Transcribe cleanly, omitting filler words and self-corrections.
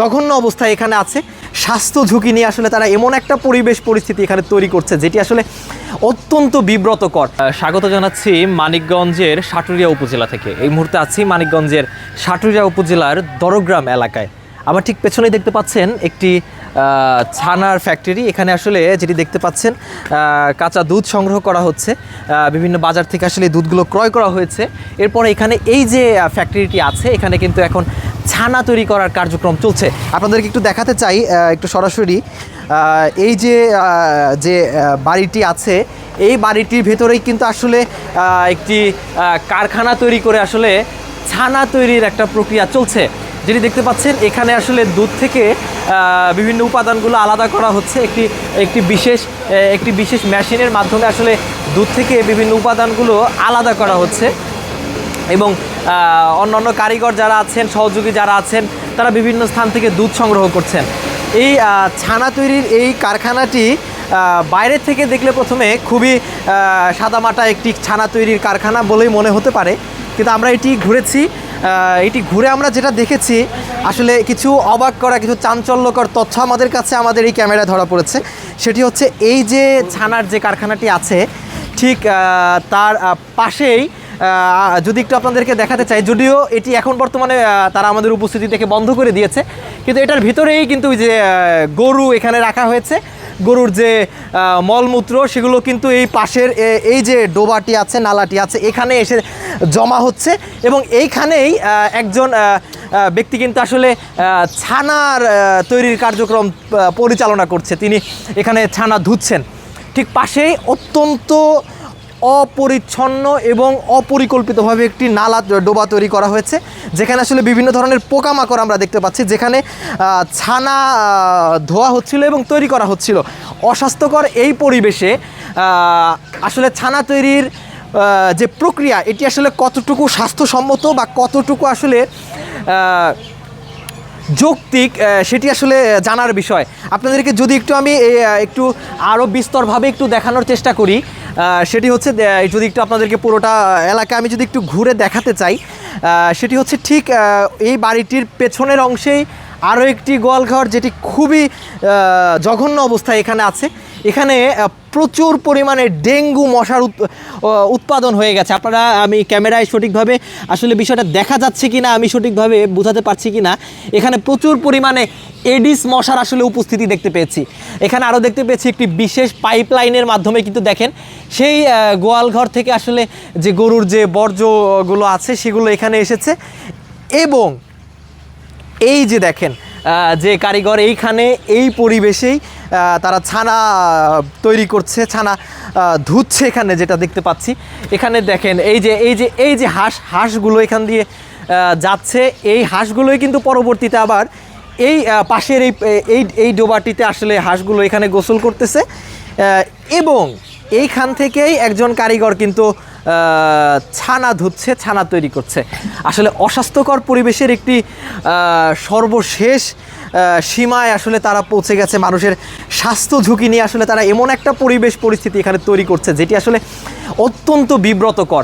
জঘন্য অবস্থায় এখানে আছে। স্বাস্থ্য ঝুঁকি নিয়ে আসলে তারা এমন একটা পরিবেশ পরিস্থিতি এখানে তৈরি করছে যেটি আসলে অত্যন্ত বিব্রতকর। স্বাগত জানাচ্ছি মানিকগঞ্জের সাটুরিয়া উপজেলা থেকে। এই মুহূর্তে আছি মানিকগঞ্জের সাটুরিয়া উপজেলার দরগ্রাম এলাকায়। আমার ঠিক পেছনেই দেখতে পাচ্ছেন একটি ছানার ফ্যাক্টরি। এখানে আসলে যেটি দেখতে পাচ্ছেন কাঁচা দুধ সংগ্রহ করা হচ্ছে, বিভিন্ন বাজার থেকে আসলে দুধগুলো ক্রয় করা হয়েছে। এরপরে এখানে এই যে ফ্যাক্টরিটি আছে এখানে কিন্তু এখন ছানা তৈরি করার কার্যক্রম চলছে। আপনাদেরকে একটু দেখাতে চাই একটু সরাসরি। এই যে বাড়িটি আছে এই বাড়িটির ভেতরেই কিন্তু আসলে একটি কারখানা তৈরি করে আসলে ছানা তৈরির একটা প্রক্রিয়া চলছে। যেটি দেখতে পাচ্ছেন এখানে আসলে দুধ থেকে বিভিন্ন উপাদানগুলো আলাদা করা হচ্ছে একটি বিশেষ মেশিনের মাধ্যমে আসলে দুধ থেকে বিভিন্ন উপাদানগুলো আলাদা করা হচ্ছে এবং অন্যান্য কারিগর যারা আছেন, সহযোগী যারা আছেন, তারা বিভিন্ন স্থান থেকে দুধ সংগ্রহ করছেন। এই ছানা তৈরির এই কারখানাটি বাইরে থেকে দেখলে প্রথমে খুবই সাদামাটা একটি ছানা তৈরির কারখানা বলেই মনে হতে পারে, কিন্তু আমরা এটি ঘুরে আমরা যেটা দেখেছি আসলে কিছু অবাক করা, কিছু চাঞ্চল্যকর তথ্য আমাদের কাছে আমাদের এই ক্যামেরায় ধরা পড়েছে। সেটি হচ্ছে এই যে ছানার যে কারখানাটি আছে ঠিক তার পাশেই, যদি একটু আপনাদেরকে দেখাতে চাই, যদিও এটি এখন বর্তমানে তারা আমাদের উপস্থিতি থেকে বন্ধ করে দিয়েছে, কিন্তু এটার ভিতরেই কিন্তু যে গরু এখানে রাখা হয়েছে, গরুর যে মলমূত্র সেগুলো কিন্তু এই পাশের এই যে ডোবাটি আছে, নালাটি আছে, এখানে এসে জমা হচ্ছে এবং এইখানেই একজন ব্যক্তি কিন্তু আসলে ছানার তৈরির কার্যক্রম পরিচালনা করছে। তিনি এখানে ছানা ধুচ্ছেন। ঠিক পাশেই অত্যন্ত অপরিচ্ছন্ন এবং অপরিকল্পিতভাবে একটি নালা ডোবা তৈরি করা হয়েছে, যেখানে আসলে বিভিন্ন ধরনের পোকামাকড় আমরা দেখতে পাচ্ছি, যেখানে ছানা ধোয়া হচ্ছিল এবং তৈরি করা হচ্ছিল। অস্বাস্থ্যকর এই পরিবেশে আসলে ছানা তৈরির যে প্রক্রিয়া এটি আসলে কতটুকু স্বাস্থ্যসম্মত বা কতটুকু আসলে যৌক্তিক সেটি আসলে জানার বিষয়। আপনাদেরকে যদি আমি একটু আরও বিস্তরভাবে একটু দেখানোর চেষ্টা করি, সেটি হচ্ছে যদি একটু আপনাদেরকে পুরোটা এলাকা আমি যদি একটু ঘুরে দেখাতে চাই, সেটি হচ্ছে ঠিক এই বাড়িটির পেছনের অংশেই আরও একটি গোয়ালঘর যেটি খুবই জঘন্য অবস্থায় এখানে আছে। এখানে প্রচুর পরিমাণে ডেঙ্গু মশার উৎপাদন হয়ে গেছে। আপনারা, আমি ক্যামেরায় সঠিকভাবে আসলে বিষয়টা দেখা যাচ্ছে কি না আমি সঠিকভাবে বোঝাতে পারছি কি না, এখানে প্রচুর পরিমাণে এডিস মশার আসলে উপস্থিতি দেখতে পেয়েছি। এখানে আরও দেখতে পেয়েছি একটি বিশেষ পাইপলাইনের মাধ্যমে কিন্তু দেখেন সেই গোয়ালঘর থেকে আসলে যে গরুর যে বর্জ্যগুলো আছে সেগুলো এখানে এসেছে এবং এই যে দেখেন যে কারিগর এইখানে এই পরিবেশেই তারা ছানা তৈরি করছে, ছানা ধুচ্ছে। এখানে যেটা দেখতে পাচ্ছি এখানে দেখেন এই যে হাঁসগুলো এখান দিয়ে যাচ্ছে, এই হাঁসগুলোই কিন্তু পরবর্তীতে আবার এই পাশের এই ডোবাটিতে আসলে হাঁসগুলো এখানে গোসল করতেছে এবং এইখান থেকেই একজন কারিগর কিন্তু ছানা ধুচ্ছে, ছানা তৈরি করছে। আসলে অস্বাস্থ্যকর পরিবেশের একটি সর্বশেষ সীমায় আসলে তারা পৌঁছে গেছে। মানুষের স্বাস্থ্য ঝুঁকি নিয়ে আসলে তারা এমন একটা পরিবেশ পরিস্থিতি এখানে তৈরি করছে যেটি আসলে অত্যন্ত বিব্রতকর।